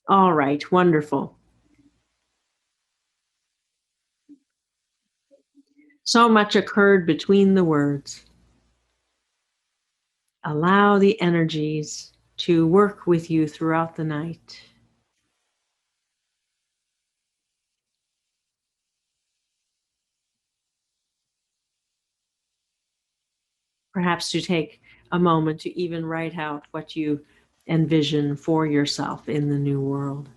All right, wonderful. So much occurred between the words. Allow the energies to work with you throughout the night. Perhaps to take a moment to even write out what you envision for yourself in the new world.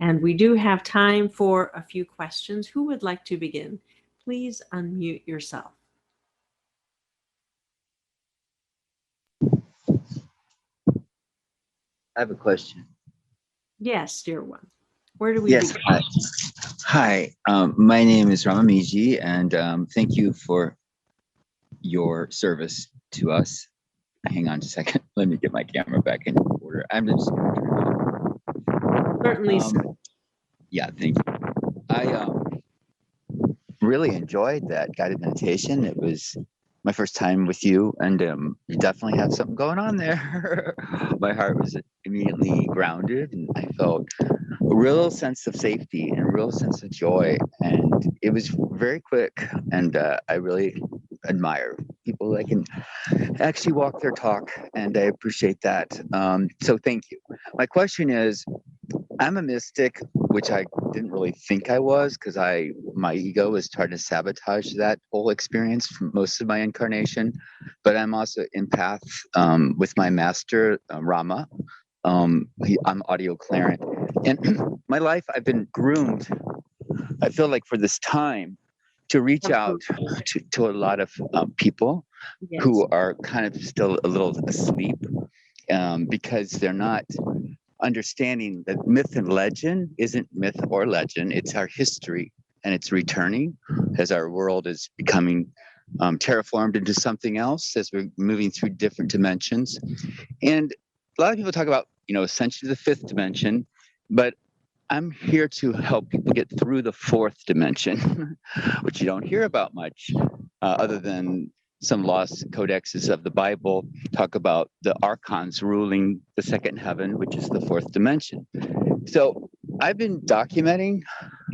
And we do have time for a few questions. Who would like to begin? Please unmute yourself. I have a question. Yes, dear one. Where do we Yes. begin? Hi. My name is Ramamiji, and thank you for your service to us. Hang on just a second. Let me get my camera back in order. I'm just going to turn it on. Certainly so. Yeah, thank you. I really enjoyed that guided meditation. It was my first time with you, and you definitely have something going on there. My heart was immediately grounded, and I felt a real sense of safety and a real sense of joy. And it was very quick, and I really admire people that can actually walk their talk, and I appreciate that. So thank you. My question is, I'm a mystic, which I didn't really think I was because my ego was trying to sabotage that whole experience for most of my incarnation. But I'm also empath with my master Rama. I'm audio clarinet, and my life I've been groomed. I feel like for this time to reach out to a lot of people Yes. who are kind of still a little asleep because they're not understanding that myth and legend isn't myth or legend, it's our history, and it's returning as our world is becoming terraformed into something else as we're moving through different dimensions. And a lot of people talk about, ascension to the fifth dimension, but I'm here to help people get through the fourth dimension, which you don't hear about much, other than some lost codexes of the Bible talk about the archons ruling the second heaven, which is the fourth dimension. So I've been documenting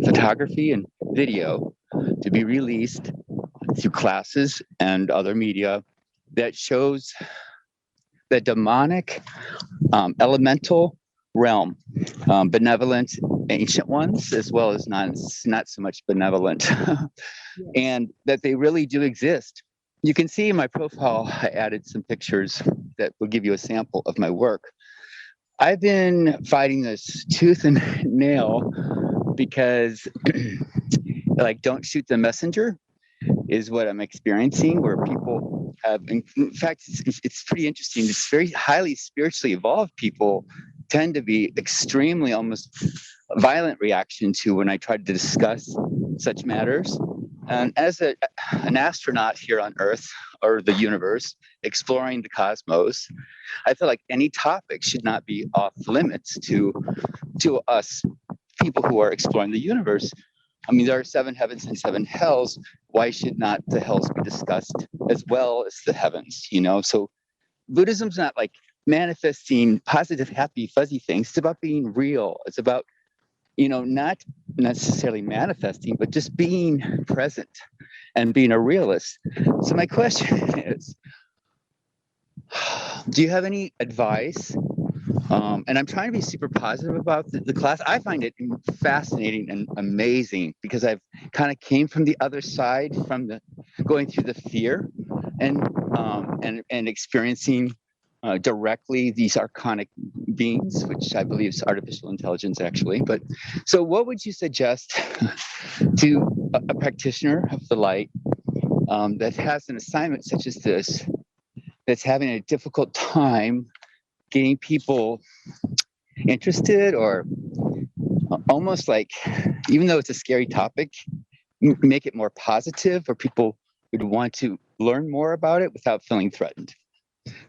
photography and video to be released through classes and other media that shows the demonic elemental realm, benevolent ancient ones, as well as not so much benevolent, and that they really do exist. You can see in my profile, I added some pictures that will give you a sample of my work. I've been fighting this tooth and nail because, like, don't shoot the messenger is what I'm experiencing, where people have, in fact, it's pretty interesting. It's very highly spiritually evolved people tend to be extremely, almost violent reaction to when I try to discuss such matters. And as an astronaut here on Earth or the universe, exploring the cosmos, I feel like any topic should not be off limits to us people who are exploring the universe. I mean, there are 7 heavens and 7 hells. Why should not the hells be discussed as well as the heavens? So Buddhism's not like manifesting positive, happy, fuzzy things. It's about being real. It's about, not necessarily manifesting, but just being present and being a realist. So my question is, do you have any advice? And I'm trying to be super positive about the class. I find it fascinating and amazing because I've kind of came from the other side, from the going through the fear and experiencing directly these archonic beings, which I believe is artificial intelligence, actually. But so, what would you suggest to a practitioner of the light that has an assignment such as this, that's having a difficult time getting people interested, or almost like, even though it's a scary topic, make it more positive, or people would want to learn more about it without feeling threatened?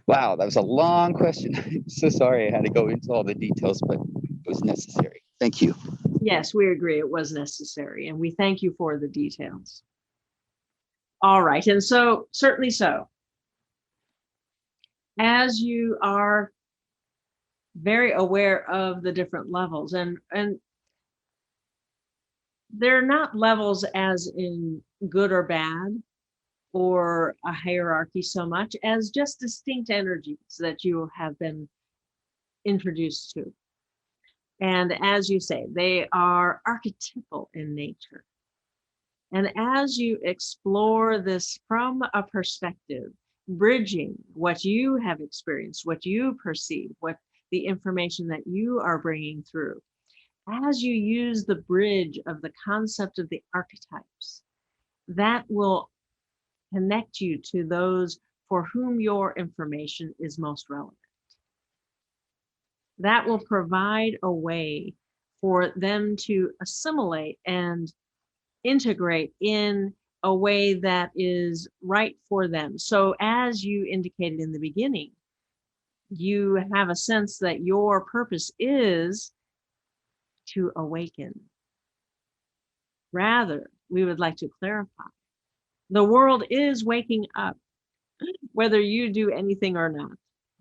Wow, that was a long question. I'm so sorry I had to go into all the details, but it was necessary. Thank you. Yes, we agree it was necessary, and we thank you for the details. All right, and so, certainly so. as you are very aware of the different levels, and they're not levels as in good or bad or a hierarchy so much as just distinct energies that you have been introduced to. And as you say, they are archetypal in nature. And as you explore this from a perspective, bridging what you have experienced, what you perceive, what the information that you are bringing through, as you use the bridge of the concept of the archetypes, that will connect you to those for whom your information is most relevant. That will provide a way for them to assimilate and integrate in a way that is right for them. So, as you indicated in the beginning, you have a sense that your purpose is to awaken. Rather, we would like to clarify the world is waking up, whether you do anything or not.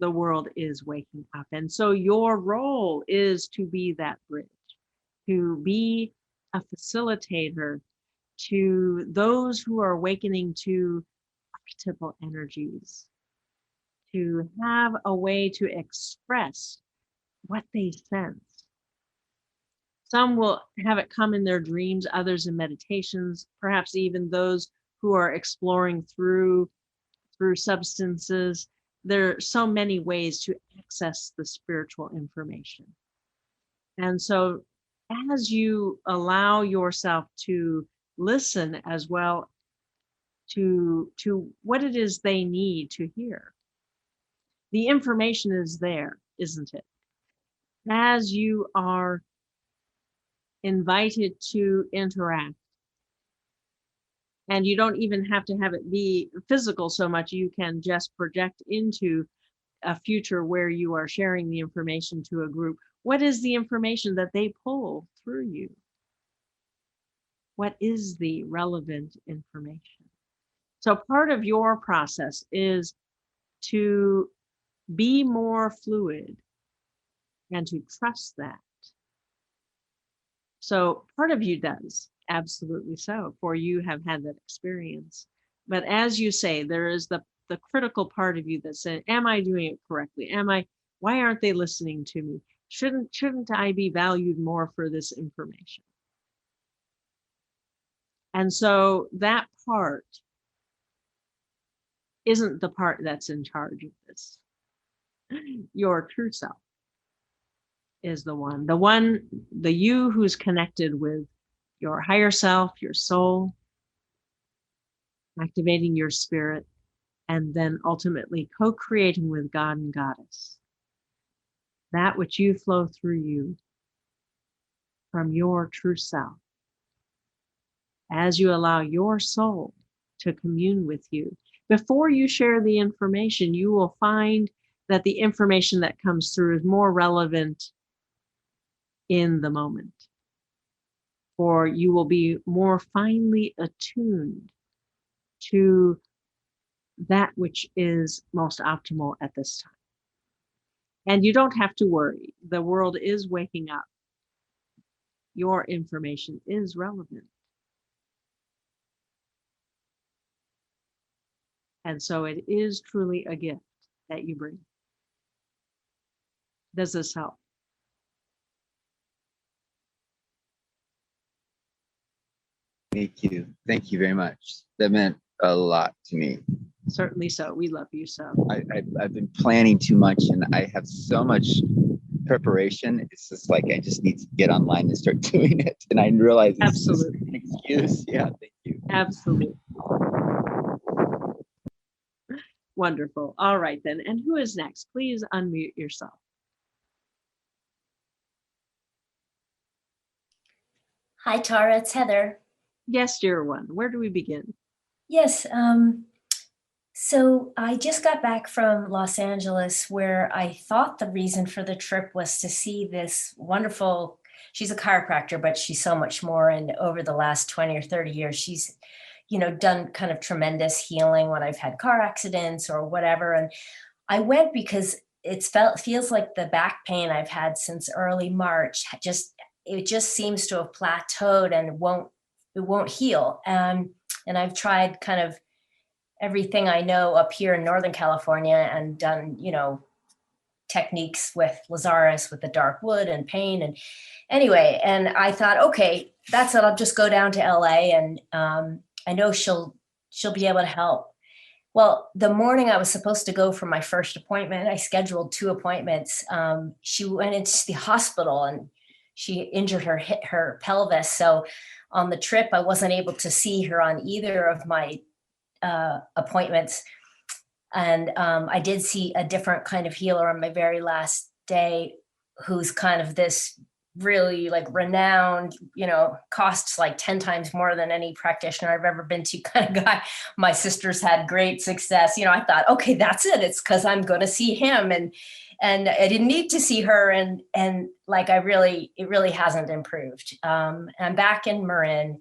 The world is waking up. And so, your role is to be that bridge, to be a facilitator to those who are awakening to archetypal energies, to have a way to express what they sense. Some will have it come in their dreams, others in meditations, perhaps even those who are exploring through substances. There are so many ways to access the spiritual information. And so as you allow yourself to listen as well to what it is they need to hear, the information is there, isn't it? As you are invited to interact, and you don't even have to have it be physical so much, you can just project into a future where you are sharing the information to a group. What is the information that they pull through you? What is the relevant information? So part of your process is to be more fluid and to trust that. So part of you does, absolutely so, for you have had that experience. But as you say, there is the critical part of you that said, am I doing it correctly? Why aren't they listening to me? Shouldn't I be valued more for this information? And so that part isn't the part that's in charge of this. Your true self is the you who's connected with your higher self, your soul, activating your spirit, and then ultimately co-creating with God and Goddess. That which you flow through you from your true self. As you allow your soul to commune with you, before you share the information, you will find that the information that comes through is more relevant in the moment, or you will be more finely attuned to that which is most optimal at this time. And you don't have to worry. The world is waking up. Your information is relevant. And so it is truly a gift that you bring. Does this help? Thank you. Thank you very much. That meant a lot to me. Certainly so. We love you so. I've been planning too much and I have so much preparation. It's just like I just need to get online and start doing it. And I realize it's Absolutely. just an excuse. Yeah, thank you. Absolutely. Wonderful. All right then. And who is next? Please unmute yourself. Hi, Tara, it's Heather. Yes, dear one. Where do we begin? Yes, so I just got back from Los Angeles where I thought the reason for the trip was to see this wonderful, she's a chiropractor, but she's so much more. And over the last 20 or 30 years, she's, done kind of tremendous healing when I've had car accidents or whatever. And I went because feels like the back pain I've had since early March it just seems to have plateaued and it won't heal. And I've tried kind of everything I know up here in Northern California and done, techniques with Lazarus with the dark wood and pain. And anyway, and I thought, okay, that's it. I'll just go down to LA and I know she'll be able to help. Well, the morning I was supposed to go for my first appointment, I scheduled 2 appointments. She went into the hospital and she injured her pelvis. So on the trip, I wasn't able to see her on either of my appointments. And I did see a different kind of healer on my very last day, who's kind of this really like renowned, costs like 10 times more than any practitioner I've ever been to kind of guy. My sister's had great success. I thought, okay, that's it. It's because I'm going to see him. And I didn't need to see her. And like, it really hasn't improved. I'm back in Marin.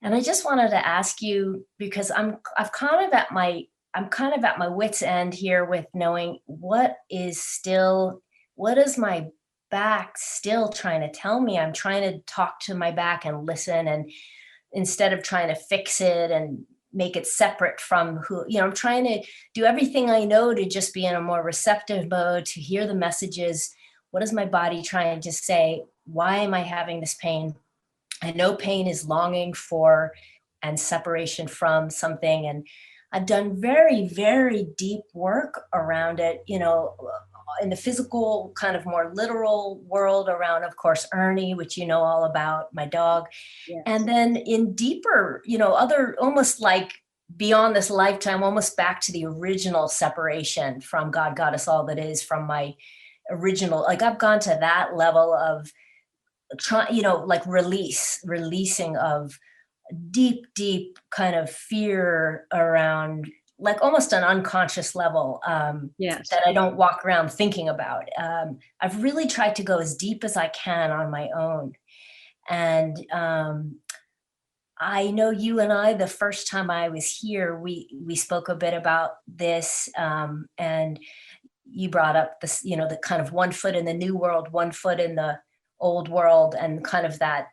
And I just wanted to ask you, because I'm kind of at my wit's end here with knowing what is my back still trying to tell me. I'm trying to talk to my back and listen, and instead of trying to fix it and make it separate from I'm trying to do everything I know to just be in a more receptive mode, to hear the messages. What is my body trying to say? Why am I having this pain? I know pain is longing for and separation from something. And I've done very, very deep work around it, in the physical, kind of more literal world around, of course, Ernie, which you know all about, my dog. Yes. And then in deeper, other, almost like beyond this lifetime, almost back to the original separation from God, Goddess, all that is, from my original, like I've gone to that level of like releasing of deep kind of fear around, like almost an unconscious level, Yes. that I don't walk around thinking about. I've really tried to go as deep as I can on my own. And I know you and I, the first time I was here, we spoke a bit about this, and you brought up this, the kind of 1 foot in the new world, 1 foot in the old world, and kind of that,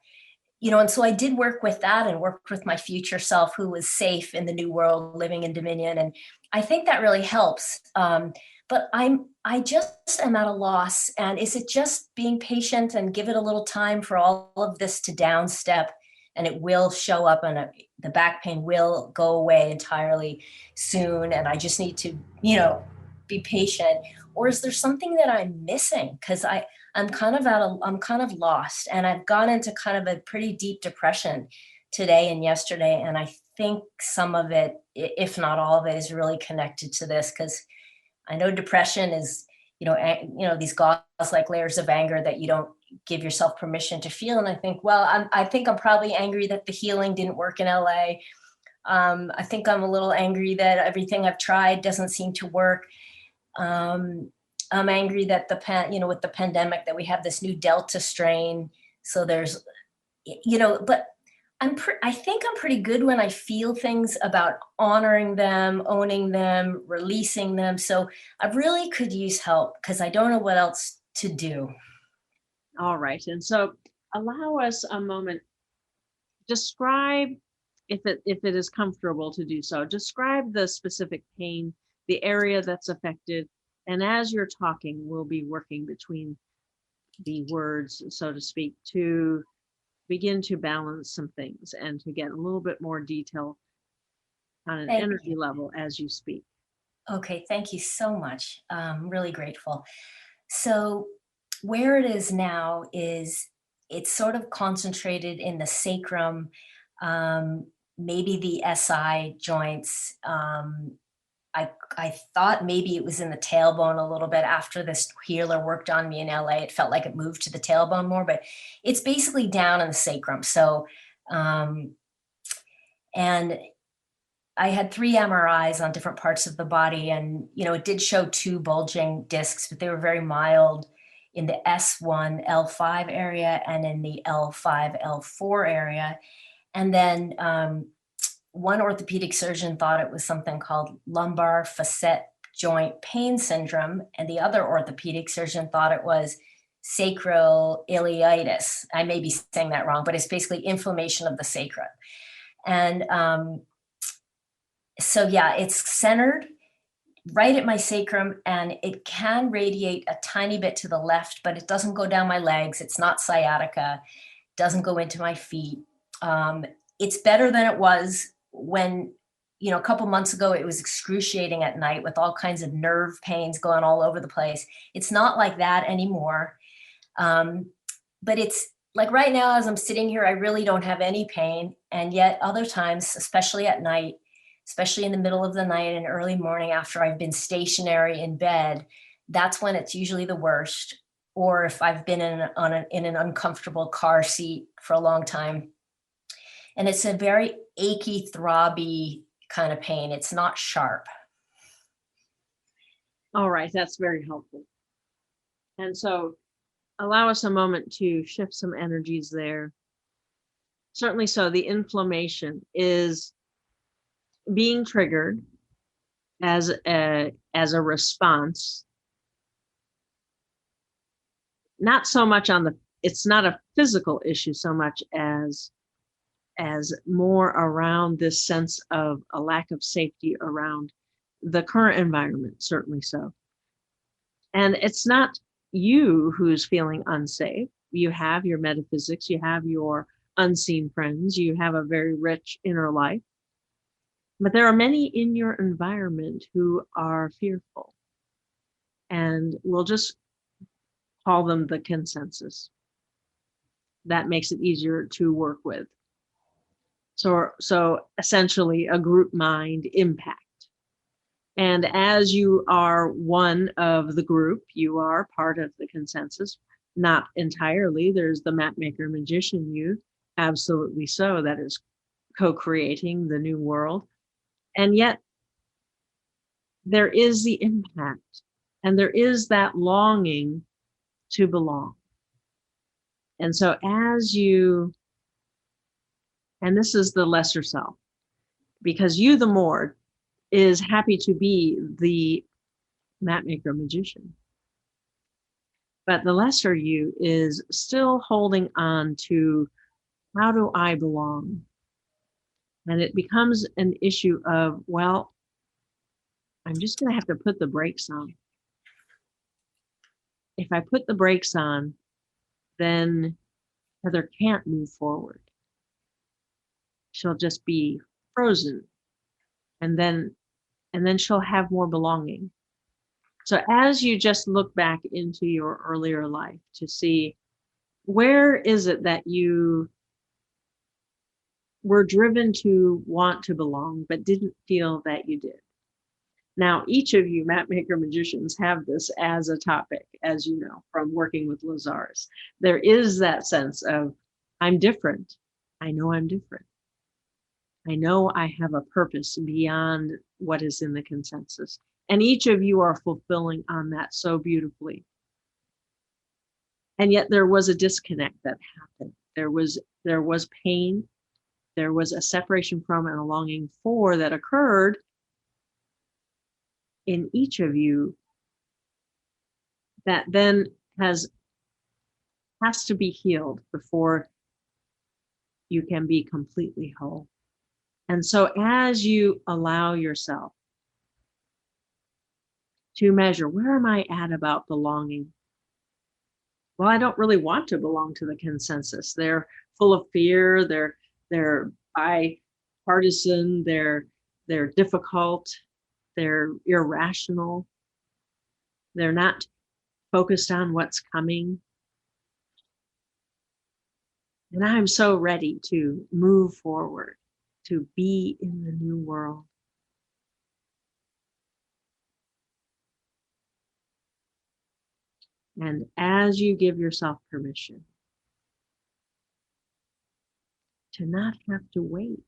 and so I did work with that and worked with my future self, who was safe in the new world, living in Dominion. And I think that really helps. But I just am at a loss. And is it just being patient and give it a little time for all of this to downstep, and it will show up, and the back pain will go away entirely soon, and I just need to, be patient? Or is there something that I'm missing? Because I'm kind of lost, and I've gone into kind of a pretty deep depression today and yesterday. And I think some of it, if not all of it, is really connected to this, because I know depression is, these gauze-like layers of anger that you don't give yourself permission to feel. And I think, well, I think I'm probably angry that the healing didn't work in LA. I think I'm a little angry that everything I've tried doesn't seem to work. I'm angry that with the pandemic, that we have this new Delta strain. So there's, but I think I'm pretty good when I feel things, about honoring them, owning them, releasing them. So I really could use help, because I don't know what else to do. All right. And so allow us a moment. Describe, if it is comfortable to do so, describe the specific pain, the area that's affected. And as you're talking, we'll be working between the words, so to speak, to begin to balance some things and to get a little bit more detail on an energy level as you speak. Okay, thank you so much. I'm really grateful. So where it is now is, it's sort of concentrated in the sacrum, maybe the SI joints. I thought maybe it was in the tailbone a little bit. After this healer worked on me in LA, it felt like it moved to the tailbone more, but it's basically down in the sacrum. So, and I had 3 MRIs on different parts of the body, and, it did show 2 bulging discs, but they were very mild in the S1, L5 area and in the L5, L4 area. And then, one orthopedic surgeon thought it was something called lumbar facet joint pain syndrome, and the other orthopedic surgeon thought it was sacral iliitis. I may be saying that wrong, but it's basically inflammation of the sacrum. And so, yeah, it's centered right at my sacrum, and it can radiate a tiny bit to the left, but it doesn't go down my legs. It's not sciatica, doesn't go into my feet. It's better than it was when, a couple months ago, it was excruciating at night with all kinds of nerve pains going all over the place. It's not like that anymore. But it's like right now, as I'm sitting here, I really don't have any pain. And yet other times, especially at night, especially in the middle of the night and early morning after I've been stationary in bed, that's when it's usually the worst. Or if I've been in an uncomfortable car seat for a long time. And it's a very achy, throbby kind of pain. It's not sharp. All right, that's very helpful. And so allow us a moment to shift some energies there. Certainly so, the inflammation is being triggered as a response, not so much it's not a physical issue so much as more around this sense of a lack of safety around the current environment, certainly so. And it's not you who's feeling unsafe. You have your metaphysics, you have your unseen friends, you have a very rich inner life. But there are many in your environment who are fearful. And we'll just call them the consensus. That makes it easier to work with. So essentially a group mind impact. And as you are one of the group, you are part of the consensus, not entirely. There's the map maker magician you, absolutely so, that is co-creating the new world. And yet there is the impact, and there is that longing to belong. And so and this is the lesser self, because you, the more, is happy to be the map maker magician. But the lesser you is still holding on to, how do I belong? And it becomes an issue of, well, I'm just going to have to put the brakes on. If I put the brakes on, then Heather can't move forward. She'll just be frozen. And then she'll have more belonging. So as you just look back into your earlier life to see, where is it that you were driven to want to belong, but didn't feel that you did? Now, each of you mapmaker magicians have this as a topic, as you know, from working with Lazarus. There is that sense of, I'm different. I know I'm different. I know I have a purpose beyond what is in the consensus. And each of you are fulfilling on that so beautifully. And yet there was a disconnect that happened. There was pain. There was a separation from and a longing for that occurred in each of you that then has to be healed before you can be completely whole. And so as you allow yourself to measure, where am I at about belonging? Well, I don't really want to belong to the consensus. They're full of fear. They're bipartisan. They're difficult. They're irrational. They're not focused on what's coming. And I'm so ready to move forward, to be in the new world. And as you give yourself permission to not have to wait,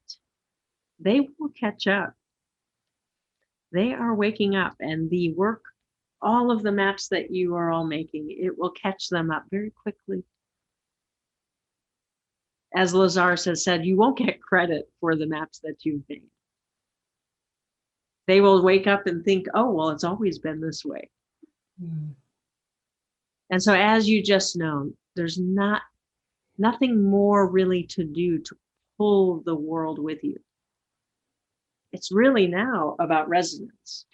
they will catch up. They are waking up, and the work, all of the maps that you are all making, it will catch them up very quickly. As Lazarus has said, you won't get credit for the maps that you've made. they will wake up and think, oh, well, it's always been this way. Mm. And so as you just know, there's nothing more really to do to pull the world with you. It's really now about resonance.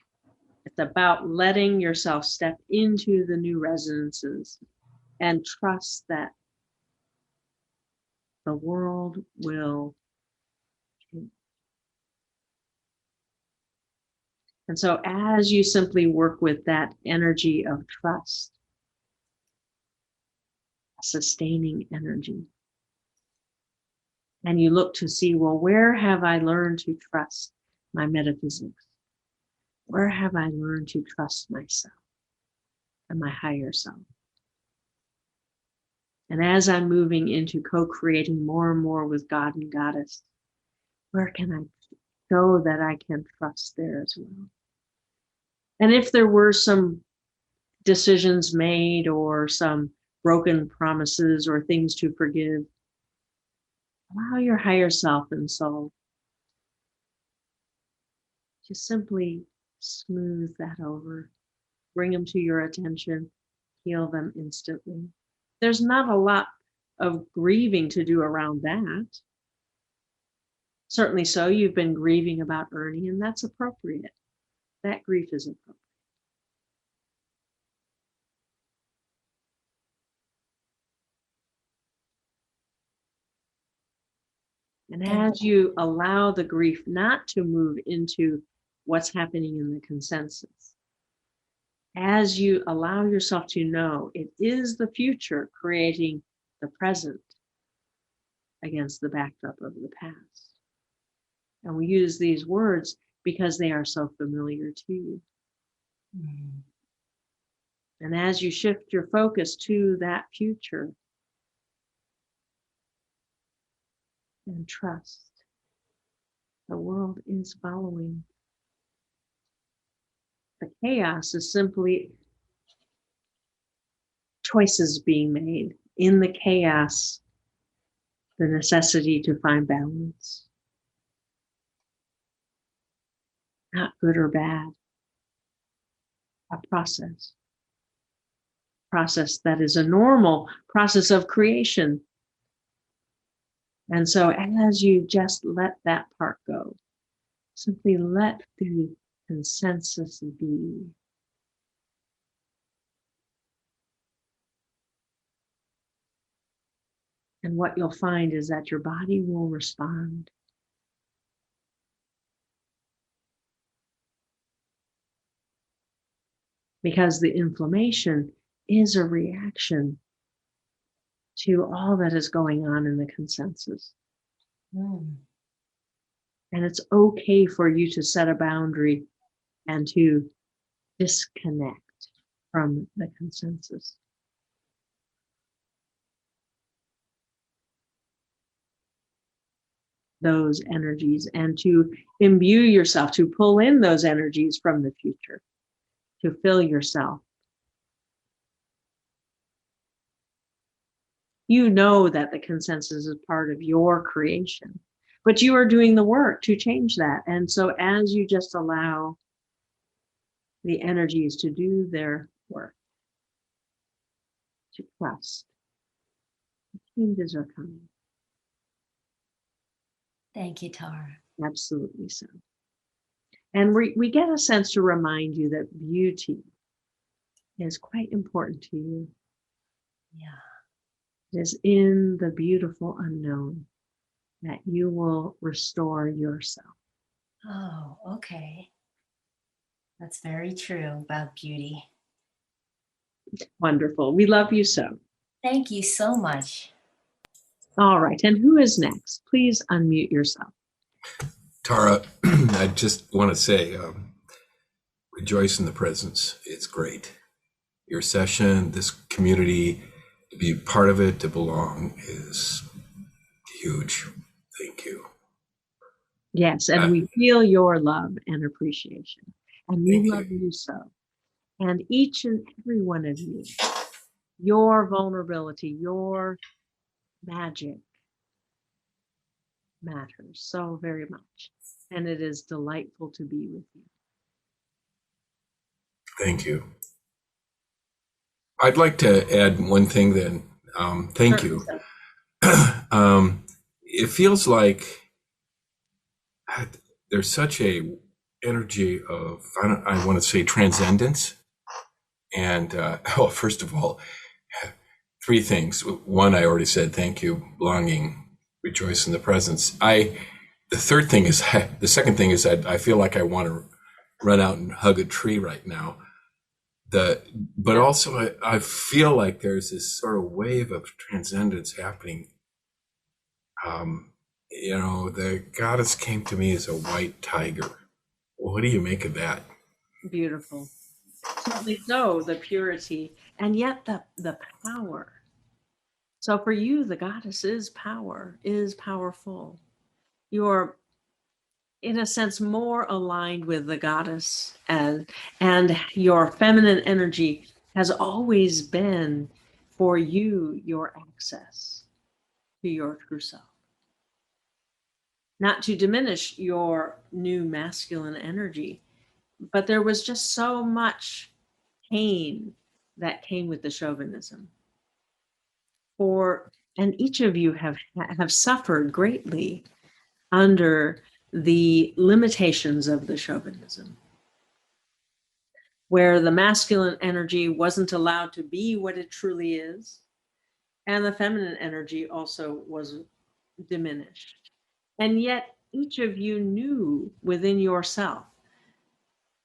It's about letting yourself step into the new resonances and trust that the world will change. And so as you simply work with that energy of trust, sustaining energy, and you look to see, well, where have I learned to trust my metaphysics? Where have I learned to trust myself and my higher self? And as I'm moving into co-creating more and more with God and Goddess, where can I show that I can trust there as well? And if there were some decisions made or some broken promises or things to forgive, allow your higher self and soul to simply smooth that over, bring them to your attention, heal them instantly. There's not a lot of grieving to do around that. Certainly so, you've been grieving about Ernie, and that's appropriate. That grief is appropriate. And as you allow the grief not to move into what's happening in the consensus, as you allow yourself to know it is the future creating the present against the backdrop of the past. And we use these words because they are so familiar to you. Mm. And as you shift your focus to that future and trust, the world is following. The chaos is simply choices being made. In the chaos, the necessity to find balance. Not good or bad. A process. Process that is a normal process of creation. And so as you just let that part go, simply let the consensus be. And what you'll find is that your body will respond. Because the inflammation is a reaction to all that is going on in the consensus. Mm. And it's okay for you to set a boundary and to disconnect from the consensus. Those energies and to imbue yourself, to pull in those energies from the future, to fill yourself. You know that the consensus is part of your creation, but you are doing the work to change that. And so as you just allow the energies to do their work, to trust, changes are coming. Thank you, Tara. Absolutely so. And we get a sense to remind you that beauty is quite important to you. Yeah. It is in the beautiful unknown that you will restore yourself. Oh, okay. That's very true about beauty. Wonderful. We love you so. Thank you so much. All right. And who is next? Please unmute yourself. Tara, I just want to say, rejoice in the presence. It's great. Your session, this community, to be part of it, to belong is huge. Thank you. Yes. And we feel your love and appreciation. And we Thank love you so. And each and every one of you, your vulnerability, your magic matters so very much. And it is delightful to be with you. Thank you. I'd like to add one thing then. Thank you. It feels like there's such a energy of, I want to say transcendence. And first of all, three things. One, I already said, thank you, belonging, rejoice in the presence. The second thing is that I feel like I want to run out and hug a tree right now. But also I feel like there's this sort of wave of transcendence happening. The goddess came to me as a white tiger. What do you make of that? Beautiful. Certainly so, the purity, and yet the power. So for you, the goddess is power, is powerful. You're, in a sense, more aligned with the goddess, and your feminine energy has always been, for you, your access to your true self. Not to diminish your new masculine energy, but there was just so much pain that came with the chauvinism. And each of you have suffered greatly under the limitations of the chauvinism, where the masculine energy wasn't allowed to be what it truly is, and the feminine energy also was diminished. And yet each of you knew within yourself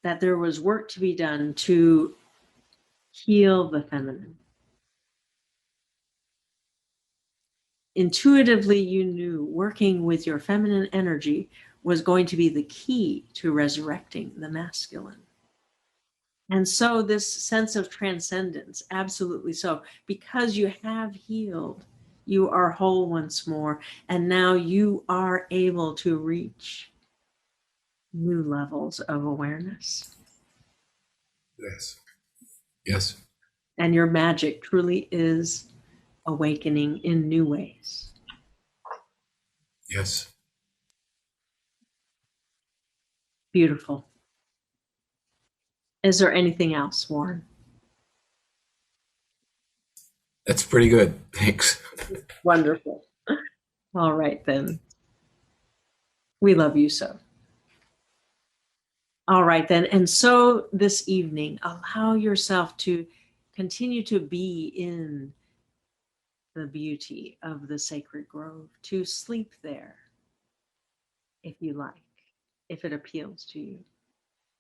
that there was work to be done to heal the feminine. Intuitively, you knew working with your feminine energy was going to be the key to resurrecting the masculine. And so this sense of transcendence, absolutely so, because you have healed, you are whole once more, and now you are able to reach new levels of awareness. Yes. And your magic truly is awakening in new ways. Yes. Beautiful. Is there anything else, Warren? That's pretty good. Thanks. Wonderful. All right, then. We love you so. All right, then. And so this evening, allow yourself to continue to be in the beauty of the sacred grove, to sleep there, if you like, if it appeals to you,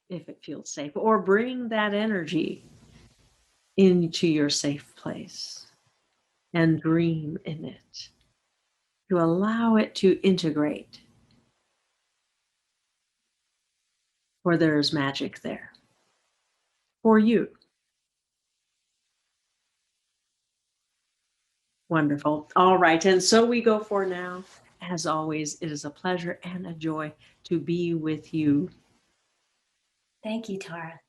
if it feels safe, or bring that energy into your safe place and dream in it, to allow it to integrate, for there's magic there for you. Wonderful. All right. And so we go for now. As always, it is a pleasure and a joy to be with you. Thank you, Tara.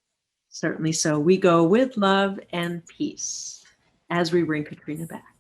Certainly so. We go with love and peace as we bring Katharina back.